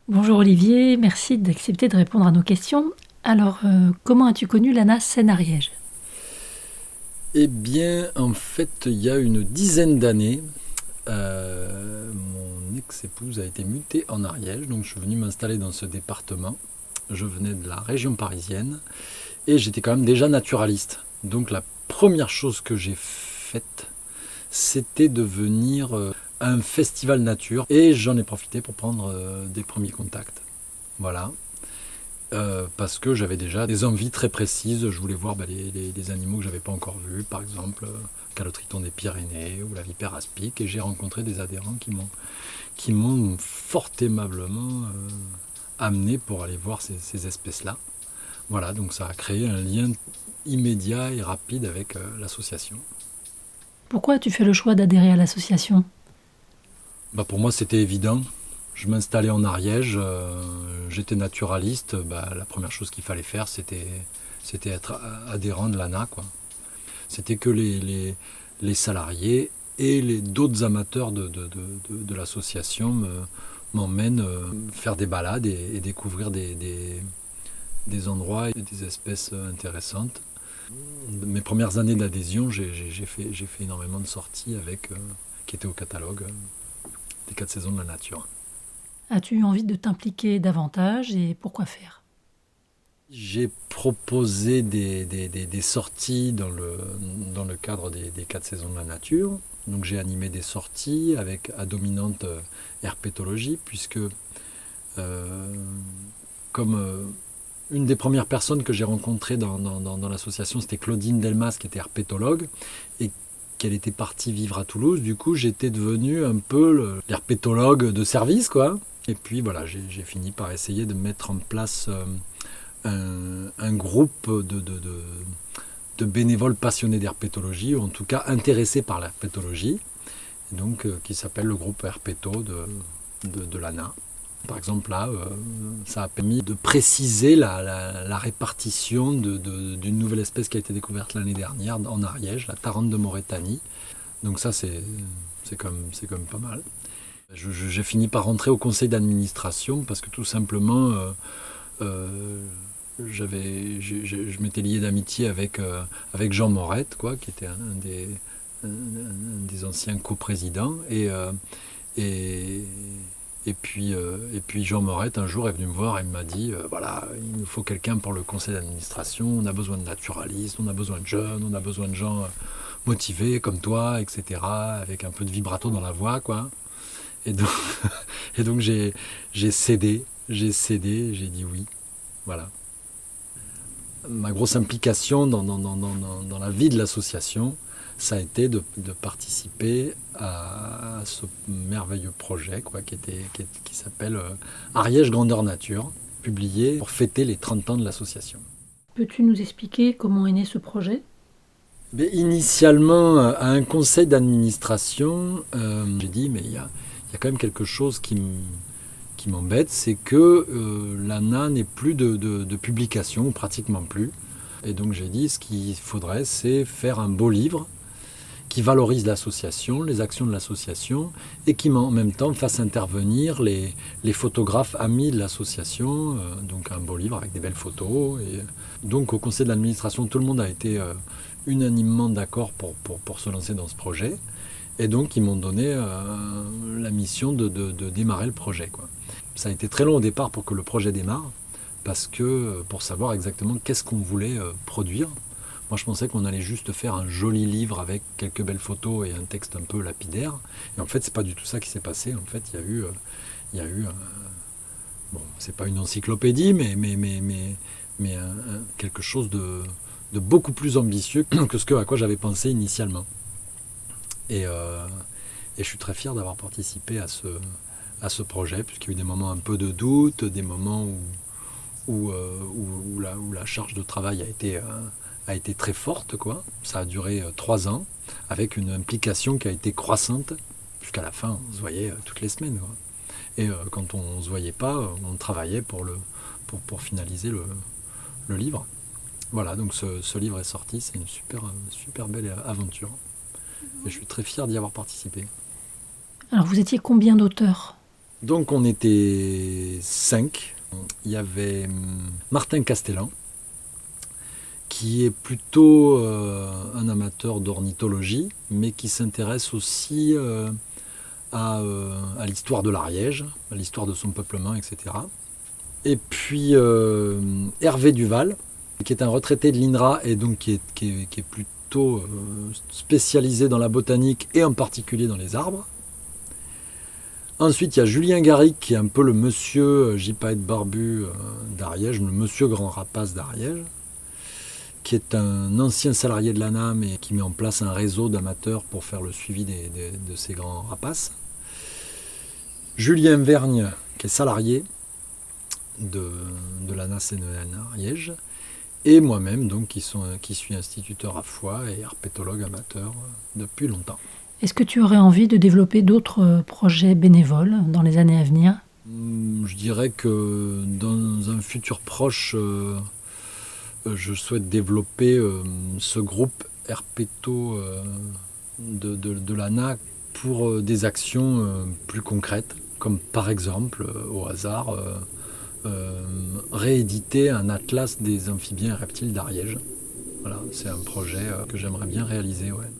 Bonjour Olivier, merci d'accepter de répondre à nos questions. Alors, comment as-tu connu l'ANA Seine-Ariège? Eh bien, en fait, il y a une dizaine d'années, mon ex-épouse a été mutée en Ariège, donc je suis venu m'installer dans ce département. Je venais de la région parisienne et j'étais quand même déjà naturaliste. Donc la première chose que j'ai faite, c'était de venir à un festival nature et j'en ai profité pour prendre des premiers contacts. Voilà. Parce que j'avais déjà des envies très précises. Je voulais voir les animaux que j'avais pas encore vus, par exemple Calotriton des Pyrénées ou la vipère aspic. Et j'ai rencontré des adhérents qui m'ont fort aimablement amené pour aller voir ces espèces-là. Voilà, donc ça a créé un lien immédiat et rapide avec l'association. Pourquoi as-tu fait le choix d'adhérer à l'association? Bah, pour moi, c'était évident. Je m'installais en Ariège, j'étais naturaliste. Bah, la première chose qu'il fallait faire, c'était être adhérent de l'ANA, quoi. C'était que les salariés et d'autres amateurs de l'association m'emmènent faire des balades et découvrir des endroits et des espèces intéressantes. Mes premières années d'adhésion, j'ai fait énormément de sorties qui étaient au catalogue des 4 saisons de la nature. As-tu eu envie de t'impliquer davantage et pourquoi faire? J'ai proposé des sorties dans le cadre des 4 saisons de la nature. Donc j'ai animé des sorties avec à dominante herpétologie, puisque euh, comme une des premières personnes que j'ai rencontrées dans l'association, c'était Claudine Delmas, qui était herpétologue, et qu'elle était partie vivre à Toulouse. Du coup, j'étais devenu un peu l'herpétologue de service, quoi. Et puis voilà, j'ai fini par essayer de mettre en place un groupe de bénévoles passionnés d'herpétologie, ou en tout cas intéressés par l'herpétologie, donc qui s'appelle le groupe Herpéto de l'ANA. Par exemple, là, ça a permis de préciser la répartition d'une nouvelle espèce qui a été découverte l'année dernière en Ariège, la tarente de Mauritanie. Donc ça, c'est quand même pas mal. J'ai fini par rentrer au conseil d'administration parce que tout simplement, euh, je m'étais lié d'amitié avec Jean Morette, quoi, qui était un des anciens coprésidents. Et, et puis Jean Morette, un jour, est venu me voir et m'a dit voilà, il nous faut quelqu'un pour le conseil d'administration, on a besoin de naturalistes, on a besoin de jeunes, on a besoin de gens motivés comme toi, etc., avec un peu de vibrato dans la voix, quoi. Et donc, et donc j'ai cédé, j'ai dit oui. Voilà. Ma grosse implication dans la vie de l'association, ça a été de participer à ce merveilleux projet, quoi, qui s'appelle Ariège Grandeur Nature, publié pour fêter les 30 ans de l'association. Peux-tu nous expliquer comment est né ce projet? Mais initialement, à un conseil d'administration, j'ai dit, mais il y a quand même quelque chose qui m'embête, c'est que l'ANA n'est plus de publication, pratiquement plus. Et donc j'ai dit, ce qu'il faudrait, c'est faire un beau livre qui valorise l'association, les actions de l'association, et qui en même temps fasse intervenir les photographes amis de l'association, donc un beau livre avec des belles photos. Et donc au conseil d'administration, tout le monde a été unanimement d'accord pour se lancer dans ce projet. Et donc ils m'ont donné la mission de démarrer le projet, quoi. Ça a été très long au départ pour que le projet démarre, parce que pour savoir exactement qu'est-ce qu'on voulait produire. Moi, je pensais qu'on allait juste faire un joli livre avec quelques belles photos et un texte un peu lapidaire. Et en fait, c'est pas du tout ça qui s'est passé. En fait, il y a eu bon, c'est pas une encyclopédie, mais quelque chose de beaucoup plus ambitieux que ce à quoi j'avais pensé initialement. Et, euh, et je suis très fier d'avoir participé à ce projet, puisqu'il y a eu des moments un peu de doute, des moments où la charge de travail a été très forte, quoi. Ça a duré 3 ans, avec une implication qui a été croissante, jusqu'à la fin, on se voyait toutes les semaines, quoi. Et quand on ne se voyait pas, on travaillait pour finaliser le livre. Voilà, donc ce livre est sorti, c'est une super, super belle aventure. Et je suis très fier d'y avoir participé. Alors, vous étiez combien d'auteurs? Donc on était 5. Il y avait Martin Castellan, qui est plutôt un amateur d'ornithologie, mais qui s'intéresse aussi à l'histoire de l'Ariège, à l'histoire de son peuplement, etc. Et puis Hervé Duval, qui est un retraité de l'INRA et donc qui est plutôt spécialisé dans la botanique et en particulier dans les arbres. Ensuite, il y a Julien Garrigue, qui est un peu le monsieur gypaète barbu d'Ariège, le monsieur grand rapace d'Ariège, qui est un ancien salarié de l'ANAM et qui met en place un réseau d'amateurs pour faire le suivi de ces grands rapaces. Julien Vergne, qui est salarié de l'ANA CNEN Ariège, et moi-même, donc, qui suis instituteur à Foix et herpétologue amateur depuis longtemps. Est-ce que tu aurais envie de développer d'autres projets bénévoles dans les années à venir? Je dirais que dans un futur proche, je souhaite développer ce groupe herpéto de l'ANA pour des actions plus concrètes, comme par exemple, au hasard, rééditer un atlas des amphibiens et reptiles d'Ariège. Voilà, c'est un projet que j'aimerais bien réaliser. Ouais.